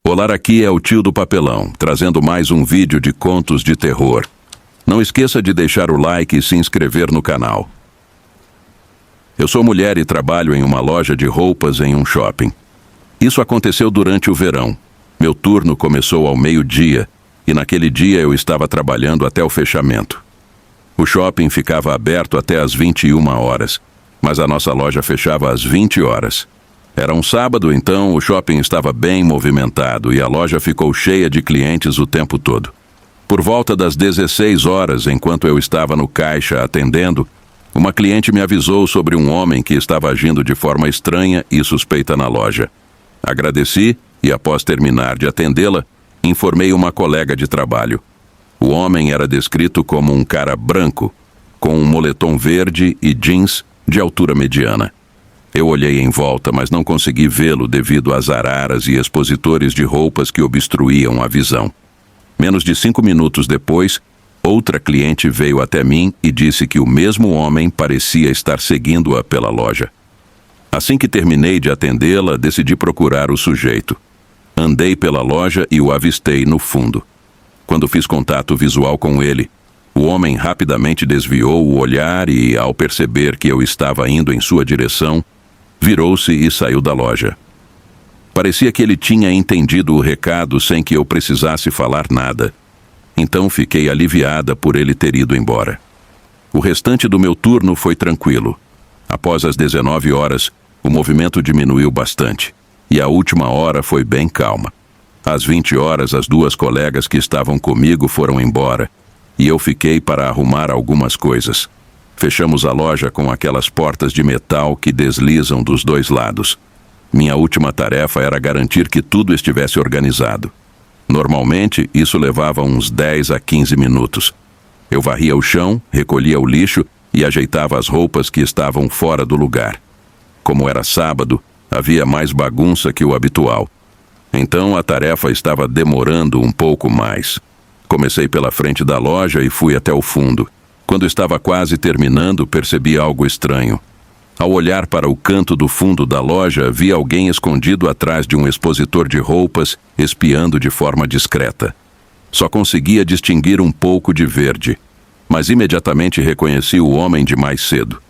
Olá, aqui é o tio do papelão, trazendo mais um vídeo de contos de terror. Não esqueça de deixar o like e se inscrever no canal. Eu sou mulher e trabalho em uma loja de roupas em um shopping. Isso aconteceu durante o verão. Meu turno começou ao meio-dia e naquele dia eu estava trabalhando até o fechamento. O shopping ficava aberto até às 21 horas, mas a nossa loja fechava às 20 horas. Era um sábado, então o shopping estava bem movimentado e a loja ficou cheia de clientes o tempo todo. Por volta das 16 horas, enquanto eu estava no caixa atendendo, uma cliente me avisou sobre um homem que estava agindo de forma estranha e suspeita na loja. Agradeci e, após terminar de atendê-la, informei uma colega de trabalho. O homem era descrito como um cara branco, com um moletom verde e jeans de altura mediana. Eu olhei em volta, mas não consegui vê-lo devido às araras e expositores de roupas que obstruíam a visão. Menos de 5 minutos depois, outra cliente veio até mim e disse que o mesmo homem parecia estar seguindo-a pela loja. Assim que terminei de atendê-la, decidi procurar o sujeito. Andei pela loja e o avistei no fundo. Quando fiz contato visual com ele, o homem rapidamente desviou o olhar e, ao perceber que eu estava indo em sua direção, virou-se e saiu da loja. Parecia que ele tinha entendido o recado sem que eu precisasse falar nada. Então fiquei aliviada por ele ter ido embora. O restante do meu turno foi tranquilo. Após as 19 horas, o movimento diminuiu bastante, e a última hora foi bem calma. Às 20 horas, as 2 colegas que estavam comigo foram embora, e eu fiquei para arrumar algumas coisas. Fechamos a loja com aquelas portas de metal que deslizam dos 2 lados. Minha última tarefa era garantir que tudo estivesse organizado. Normalmente, isso levava uns 10 a 15 minutos. Eu varria o chão, recolhia o lixo e ajeitava as roupas que estavam fora do lugar. Como era sábado, havia mais bagunça que o habitual. Então a tarefa estava demorando um pouco mais. Comecei pela frente da loja e fui até o fundo. Quando estava quase terminando, percebi algo estranho. Ao olhar para o canto do fundo da loja, vi alguém escondido atrás de um expositor de roupas, espiando de forma discreta. Só conseguia distinguir um pouco de verde, mas imediatamente reconheci o homem de mais cedo.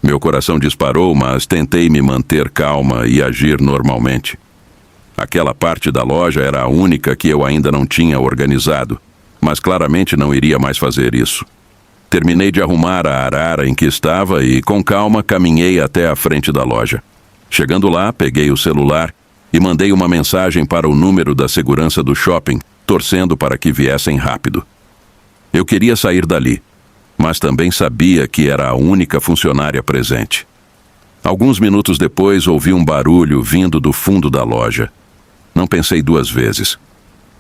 Meu coração disparou, mas tentei me manter calma e agir normalmente. Aquela parte da loja era a única que eu ainda não tinha organizado, mas claramente não iria mais fazer isso. Terminei de arrumar a arara em que estava e, com calma, caminhei até a frente da loja. Chegando lá, peguei o celular e mandei uma mensagem para o número da segurança do shopping, torcendo para que viessem rápido. Eu queria sair dali, mas também sabia que era a única funcionária presente. Alguns minutos depois, ouvi um barulho vindo do fundo da loja. Não pensei 2 vezes.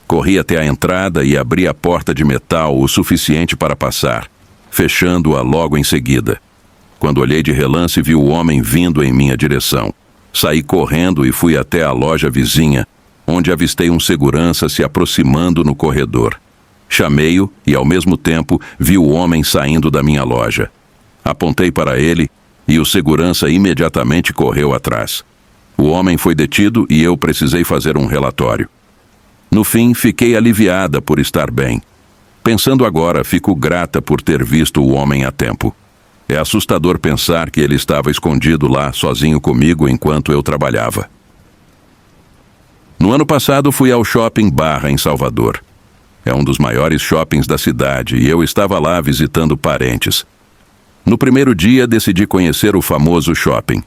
Corri até a entrada e abri a porta de metal o suficiente para passar, fechando-a logo em seguida. Quando olhei de relance, vi o homem vindo em minha direção. Saí correndo e fui até a loja vizinha, onde avistei um segurança se aproximando no corredor. Chamei-o e, ao mesmo tempo, vi o homem saindo da minha loja. Apontei para ele e o segurança imediatamente correu atrás. O homem foi detido e eu precisei fazer um relatório. No fim, fiquei aliviada por estar bem. Pensando agora, fico grata por ter visto o homem a tempo. É assustador pensar que ele estava escondido lá, sozinho comigo, enquanto eu trabalhava. No ano passado, fui ao Shopping Barra, em Salvador. É um dos maiores shoppings da cidade e eu estava lá visitando parentes. No primeiro dia, decidi conhecer o famoso shopping.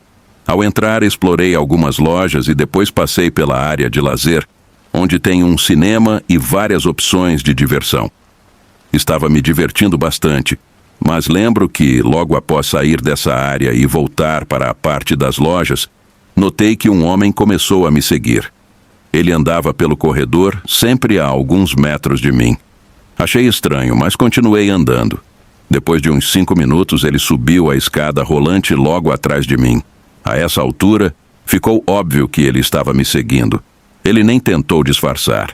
Ao entrar, explorei algumas lojas e depois passei pela área de lazer, onde tem um cinema e várias opções de diversão. Estava me divertindo bastante, mas lembro que, logo após sair dessa área e voltar para a parte das lojas, notei que um homem começou a me seguir. Ele andava pelo corredor, sempre a alguns metros de mim. Achei estranho, mas continuei andando. Depois de uns 5 minutos, ele subiu a escada rolante logo atrás de mim. A essa altura, ficou óbvio que ele estava me seguindo. Ele nem tentou disfarçar.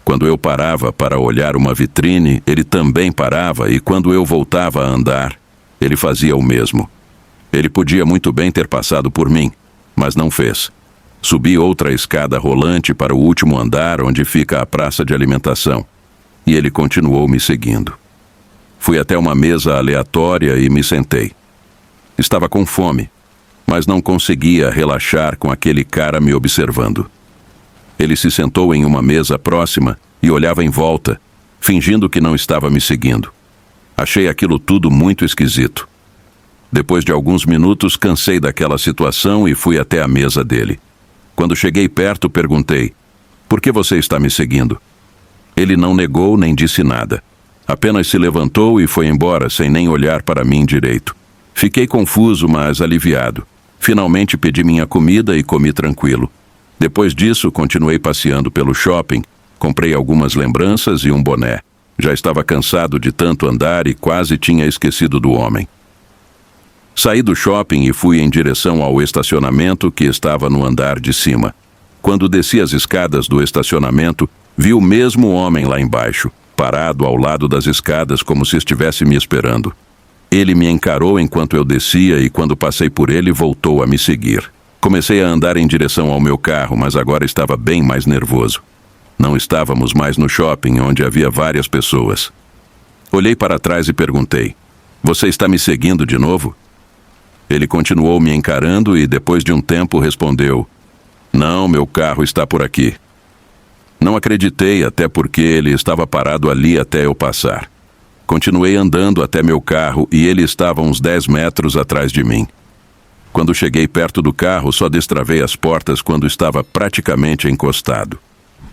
Quando eu parava para olhar uma vitrine, ele também parava e quando eu voltava a andar, ele fazia o mesmo. Ele podia muito bem ter passado por mim, mas não fez. Subi outra escada rolante para o último andar, onde fica a praça de alimentação, e ele continuou me seguindo. Fui até uma mesa aleatória e me sentei. Estava com fome, mas não conseguia relaxar com aquele cara me observando. Ele se sentou em uma mesa próxima e olhava em volta, fingindo que não estava me seguindo. Achei aquilo tudo muito esquisito. Depois de alguns minutos, cansei daquela situação e fui até a mesa dele. Quando cheguei perto, perguntei: "Por que você está me seguindo?" Ele não negou nem disse nada. Apenas se levantou e foi embora, sem nem olhar para mim direito. Fiquei confuso, mas aliviado. Finalmente pedi minha comida e comi tranquilo. Depois disso, continuei passeando pelo shopping, comprei algumas lembranças e um boné. Já estava cansado de tanto andar e quase tinha esquecido do homem. Saí do shopping e fui em direção ao estacionamento que estava no andar de cima. Quando desci as escadas do estacionamento, vi o mesmo homem lá embaixo, parado ao lado das escadas como se estivesse me esperando. Ele me encarou enquanto eu descia e quando passei por ele, voltou a me seguir. Comecei a andar em direção ao meu carro, mas agora estava bem mais nervoso. Não estávamos mais no shopping, onde havia várias pessoas. Olhei para trás e perguntei: "Você está me seguindo de novo?" Ele continuou me encarando e, depois de um tempo, respondeu: "Não, meu carro está por aqui." Não acreditei, até porque ele estava parado ali até eu passar. Continuei andando até meu carro e ele estava uns 10 metros atrás de mim. Quando cheguei perto do carro, só destravei as portas quando estava praticamente encostado.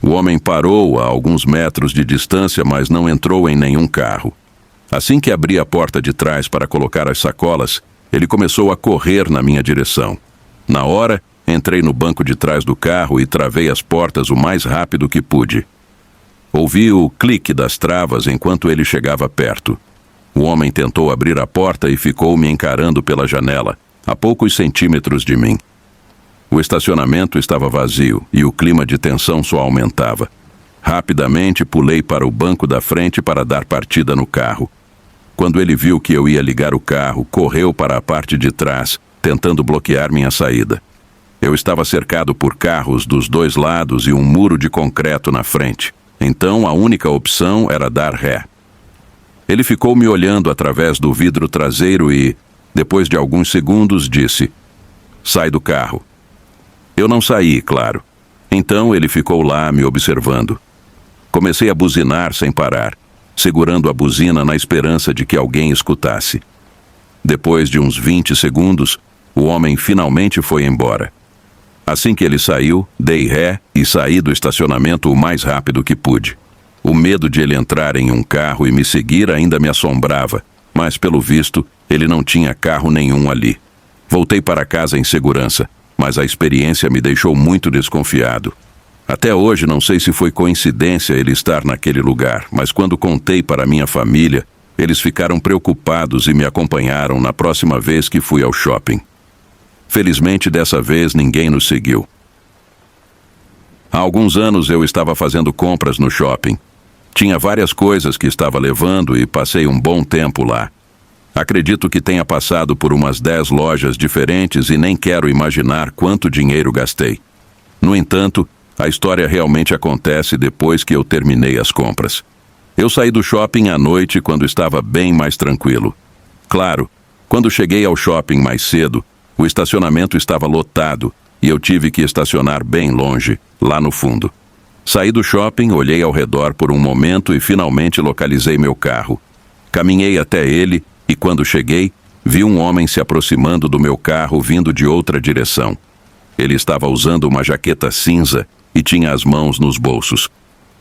O homem parou a alguns metros de distância, mas não entrou em nenhum carro. Assim que abri a porta de trás para colocar as sacolas, ele começou a correr na minha direção. Na hora, entrei no banco de trás do carro e travei as portas o mais rápido que pude. Ouvi o clique das travas enquanto ele chegava perto. O homem tentou abrir a porta e ficou me encarando pela janela, a poucos centímetros de mim. O estacionamento estava vazio e o clima de tensão só aumentava. Rapidamente pulei para o banco da frente para dar partida no carro. Quando ele viu que eu ia ligar o carro, correu para a parte de trás, tentando bloquear minha saída. Eu estava cercado por carros dos dois lados e um muro de concreto na frente. Então a única opção era dar ré. Ele ficou me olhando através do vidro traseiro e, depois de alguns segundos, disse: "Sai do carro." Eu não saí, claro. Então ele ficou lá me observando. Comecei a buzinar sem parar, segurando a buzina na esperança de que alguém escutasse. Depois de uns 20 segundos, o homem finalmente foi embora. Assim que ele saiu, dei ré e saí do estacionamento o mais rápido que pude. O medo de ele entrar em um carro e me seguir ainda me assombrava, mas pelo visto, ele não tinha carro nenhum ali. Voltei para casa em segurança, mas a experiência me deixou muito desconfiado. Até hoje não sei se foi coincidência ele estar naquele lugar, mas quando contei para minha família, eles ficaram preocupados e me acompanharam na próxima vez que fui ao shopping. Felizmente, dessa vez, ninguém nos seguiu. Há alguns anos eu estava fazendo compras no shopping. Tinha várias coisas que estava levando e passei um bom tempo lá. Acredito que tenha passado por umas 10 lojas diferentes e nem quero imaginar quanto dinheiro gastei. No entanto, a história realmente acontece depois que eu terminei as compras. Eu saí do shopping à noite quando estava bem mais tranquilo. Claro, quando cheguei ao shopping mais cedo, o estacionamento estava lotado e eu tive que estacionar bem longe, lá no fundo. Saí do shopping, olhei ao redor por um momento e finalmente localizei meu carro. Caminhei até ele e quando cheguei, vi um homem se aproximando do meu carro vindo de outra direção. Ele estava usando uma jaqueta cinza e tinha as mãos nos bolsos.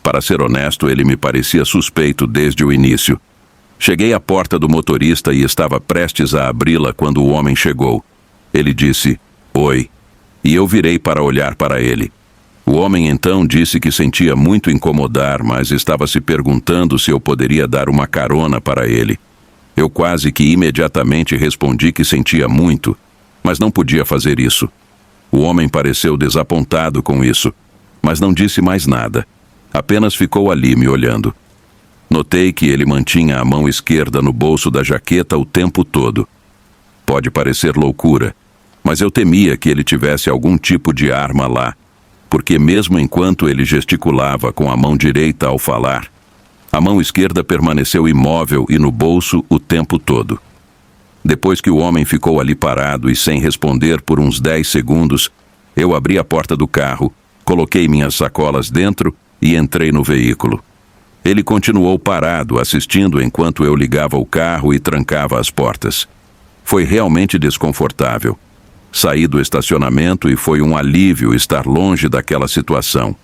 Para ser honesto, ele me parecia suspeito desde o início. Cheguei à porta do motorista e estava prestes a abri-la quando o homem chegou. Ele disse: "Oi", e eu virei para olhar para ele. O homem então disse que sentia muito incomodar, mas estava se perguntando se eu poderia dar uma carona para ele. Eu quase que imediatamente respondi que sentia muito, mas não podia fazer isso. O homem pareceu desapontado com isso, mas não disse mais nada. Apenas ficou ali me olhando. Notei que ele mantinha a mão esquerda no bolso da jaqueta o tempo todo. Pode parecer loucura, Mas eu temia que ele tivesse algum tipo de arma lá, porque mesmo enquanto ele gesticulava com a mão direita ao falar, a mão esquerda permaneceu imóvel e no bolso o tempo todo. Depois que o homem ficou ali parado e sem responder por uns 10 segundos, eu abri a porta do carro, coloquei minhas sacolas dentro e entrei no veículo. Ele continuou parado, assistindo enquanto eu ligava o carro e trancava as portas. Foi realmente desconfortável. Saí do estacionamento e foi um alívio estar longe daquela situação.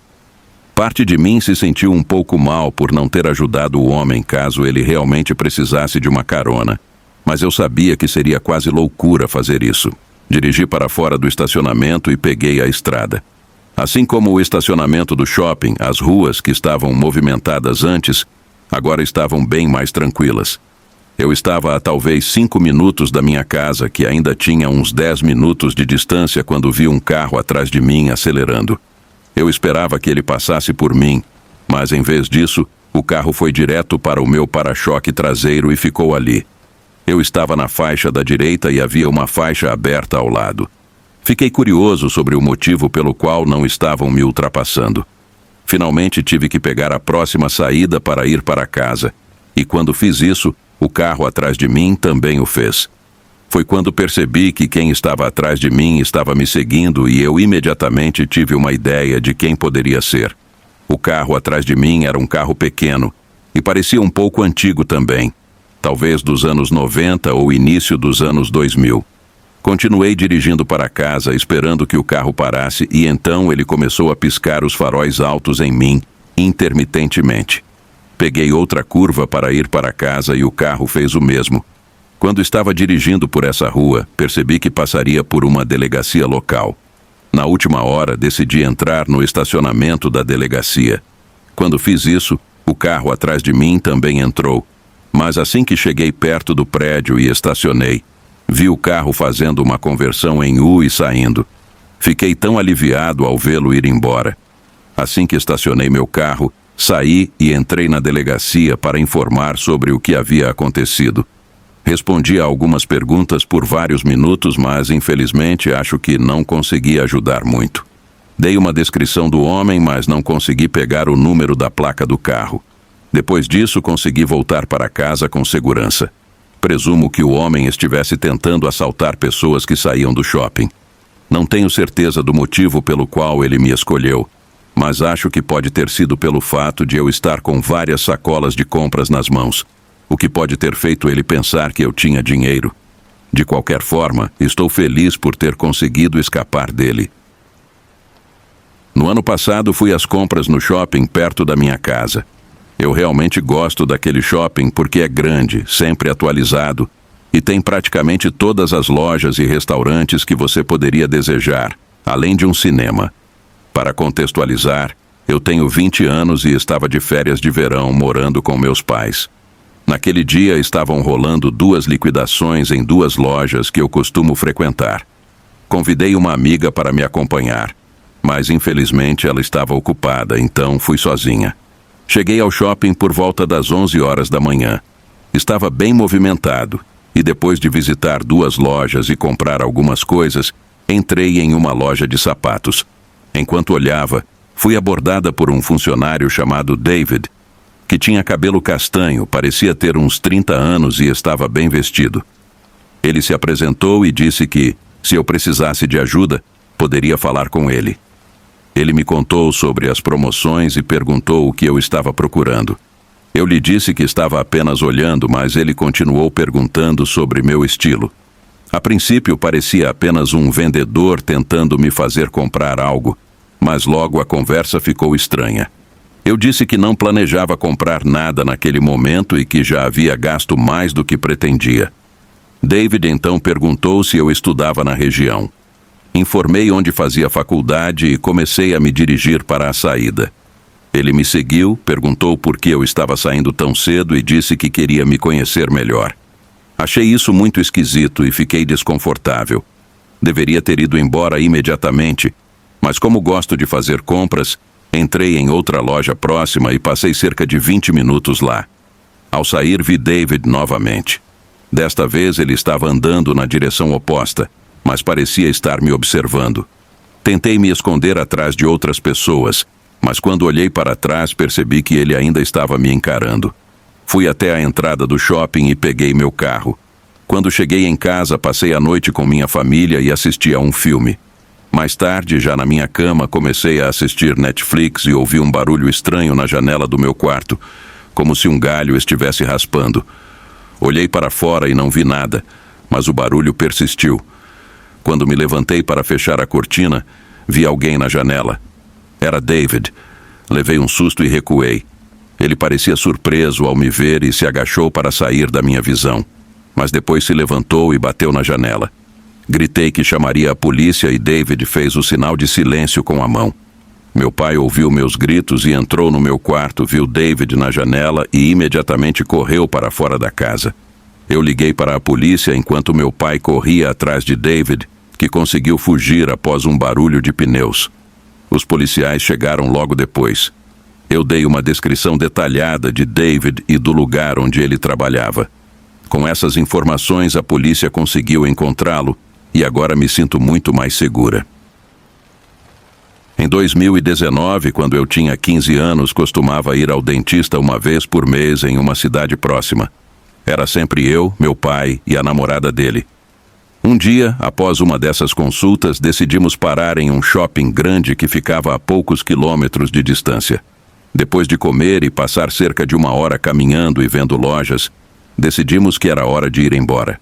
Parte de mim se sentiu um pouco mal por não ter ajudado o homem caso ele realmente precisasse de uma carona. Mas eu sabia que seria quase loucura fazer isso. Dirigi para fora do estacionamento e peguei a estrada. Assim como o estacionamento do shopping, as ruas que estavam movimentadas antes, agora estavam bem mais tranquilas. Eu estava a talvez 5 minutos da minha casa, que ainda tinha uns 10 minutos de distância quando vi um carro atrás de mim acelerando. Eu esperava que ele passasse por mim, mas em vez disso, o carro foi direto para o meu para-choque traseiro e ficou ali. Eu estava na faixa da direita e havia uma faixa aberta ao lado. Fiquei curioso sobre o motivo pelo qual não estavam me ultrapassando. Finalmente tive que pegar a próxima saída para ir para casa, e quando fiz isso, o carro atrás de mim também o fez. Foi quando percebi que quem estava atrás de mim estava me seguindo e eu imediatamente tive uma ideia de quem poderia ser. O carro atrás de mim era um carro pequeno e parecia um pouco antigo também. Talvez dos anos 90 ou início dos anos 2000. Continuei dirigindo para casa, esperando que o carro parasse, e então ele começou a piscar os faróis altos em mim, intermitentemente. Peguei outra curva para ir para casa e o carro fez o mesmo. Quando estava dirigindo por essa rua, percebi que passaria por uma delegacia local. Na última hora, decidi entrar no estacionamento da delegacia. Quando fiz isso, o carro atrás de mim também entrou. Mas assim que cheguei perto do prédio e estacionei, vi o carro fazendo uma conversão em U e saindo. Fiquei tão aliviado ao vê-lo ir embora. Assim que estacionei meu carro, saí e entrei na delegacia para informar sobre o que havia acontecido. Respondi a algumas perguntas por vários minutos, mas infelizmente acho que não consegui ajudar muito. Dei uma descrição do homem, mas não consegui pegar o número da placa do carro. Depois disso, consegui voltar para casa com segurança. Presumo que o homem estivesse tentando assaltar pessoas que saíam do shopping. Não tenho certeza do motivo pelo qual ele me escolheu, mas acho que pode ter sido pelo fato de eu estar com várias sacolas de compras nas mãos, o que pode ter feito ele pensar que eu tinha dinheiro. De qualquer forma, estou feliz por ter conseguido escapar dele. No ano passado, fui às compras no shopping perto da minha casa. Eu realmente gosto daquele shopping porque é grande, sempre atualizado, e tem praticamente todas as lojas e restaurantes que você poderia desejar, além de um cinema. Para contextualizar, eu tenho 20 anos e estava de férias de verão morando com meus pais. Naquele dia estavam rolando 2 liquidações em 2 lojas que eu costumo frequentar. Convidei uma amiga para me acompanhar, mas infelizmente ela estava ocupada, então fui sozinha. Cheguei ao shopping por volta das 11 horas da manhã. Estava bem movimentado, e depois de visitar 2 lojas e comprar algumas coisas, entrei em uma loja de sapatos. Enquanto olhava, fui abordada por um funcionário chamado David, que tinha cabelo castanho, parecia ter uns 30 anos e estava bem vestido. Ele se apresentou e disse que, se eu precisasse de ajuda, poderia falar com ele. Ele me contou sobre as promoções e perguntou o que eu estava procurando. Eu lhe disse que estava apenas olhando, mas ele continuou perguntando sobre meu estilo. A princípio parecia apenas um vendedor tentando me fazer comprar algo, mas logo a conversa ficou estranha. Eu disse que não planejava comprar nada naquele momento e que já havia gasto mais do que pretendia. David então perguntou se eu estudava na região. Informei onde fazia faculdade e comecei a me dirigir para a saída. Ele me seguiu, perguntou por que eu estava saindo tão cedo e disse que queria me conhecer melhor. Achei isso muito esquisito e fiquei desconfortável. Deveria ter ido embora imediatamente, mas como gosto de fazer compras, entrei em outra loja próxima e passei cerca de 20 minutos lá. Ao sair, vi David novamente. Desta vez ele estava andando na direção oposta, mas parecia estar me observando. Tentei me esconder atrás de outras pessoas, mas quando olhei para trás percebi que ele ainda estava me encarando. Fui até a entrada do shopping e peguei meu carro. Quando cheguei em casa, passei a noite com minha família e assisti a um filme. Mais tarde, já na minha cama, comecei a assistir Netflix e ouvi um barulho estranho na janela do meu quarto, como se um galho estivesse raspando. Olhei para fora e não vi nada, mas o barulho persistiu. Quando me levantei para fechar a cortina, vi alguém na janela. Era David. Levei um susto e recuei. Ele parecia surpreso ao me ver e se agachou para sair da minha visão. Mas depois se levantou e bateu na janela. Gritei que chamaria a polícia e David fez o sinal de silêncio com a mão. Meu pai ouviu meus gritos e entrou no meu quarto, viu David na janela e imediatamente correu para fora da casa. Eu liguei para a polícia enquanto meu pai corria atrás de David, que conseguiu fugir após um barulho de pneus. Os policiais chegaram logo depois. Eu dei uma descrição detalhada de David e do lugar onde ele trabalhava. Com essas informações, a polícia conseguiu encontrá-lo e agora me sinto muito mais segura. Em 2019, quando eu tinha 15 anos, costumava ir ao dentista uma vez por mês em uma cidade próxima. Era sempre eu, meu pai e a namorada dele. Um dia, após uma dessas consultas, decidimos parar em um shopping grande que ficava a poucos quilômetros de distância. Depois de comer e passar cerca de 1 hora caminhando e vendo lojas, decidimos que era hora de ir embora.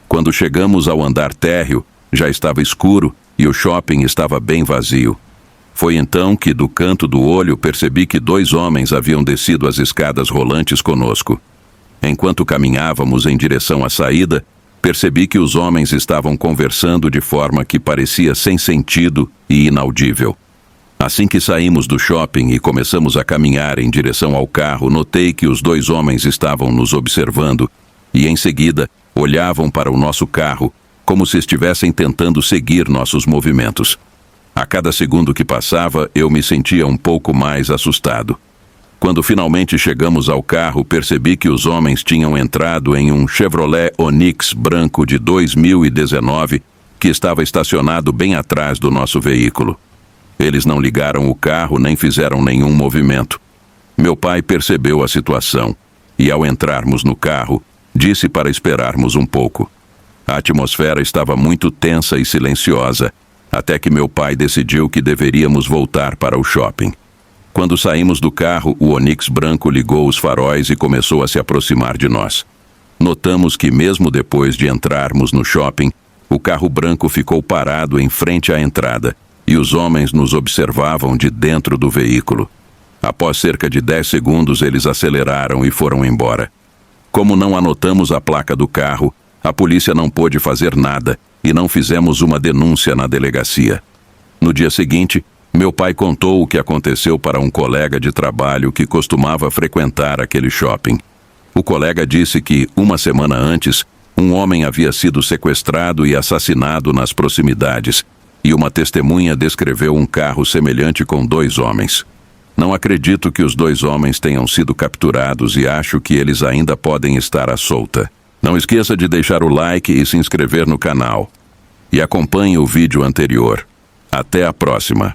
Quando chegamos ao andar térreo, já estava escuro e o shopping estava bem vazio. Foi então que, do canto do olho, percebi que 2 homens haviam descido as escadas rolantes conosco. Enquanto caminhávamos em direção à saída, percebi que os homens estavam conversando de forma que parecia sem sentido e inaudível. Assim que saímos do shopping e começamos a caminhar em direção ao carro, notei que os 2 homens estavam nos observando e, em seguida, olhavam para o nosso carro, como se estivessem tentando seguir nossos movimentos. A cada segundo que passava, eu me sentia um pouco mais assustado. Quando finalmente chegamos ao carro, percebi que os homens tinham entrado em um Chevrolet Onix branco de 2019 que estava estacionado bem atrás do nosso veículo. Eles não ligaram o carro nem fizeram nenhum movimento. Meu pai percebeu a situação e, ao entrarmos no carro, disse para esperarmos um pouco. A atmosfera estava muito tensa e silenciosa, até que meu pai decidiu que deveríamos voltar para o shopping. Quando saímos do carro, o Onix branco ligou os faróis e começou a se aproximar de nós. Notamos que, mesmo depois de entrarmos no shopping, o carro branco ficou parado em frente à entrada e os homens nos observavam de dentro do veículo. Após cerca de 10 segundos, eles aceleraram e foram embora. Como não anotamos a placa do carro, a polícia não pôde fazer nada e não fizemos uma denúncia na delegacia. No dia seguinte, meu pai contou o que aconteceu para um colega de trabalho que costumava frequentar aquele shopping. O colega disse que, 1 semana antes, um homem havia sido sequestrado e assassinado nas proximidades, e uma testemunha descreveu um carro semelhante com 2 homens. Não acredito que os 2 homens tenham sido capturados e acho que eles ainda podem estar à solta. Não esqueça de deixar o like e se inscrever no canal. E acompanhe o vídeo anterior. Até a próxima!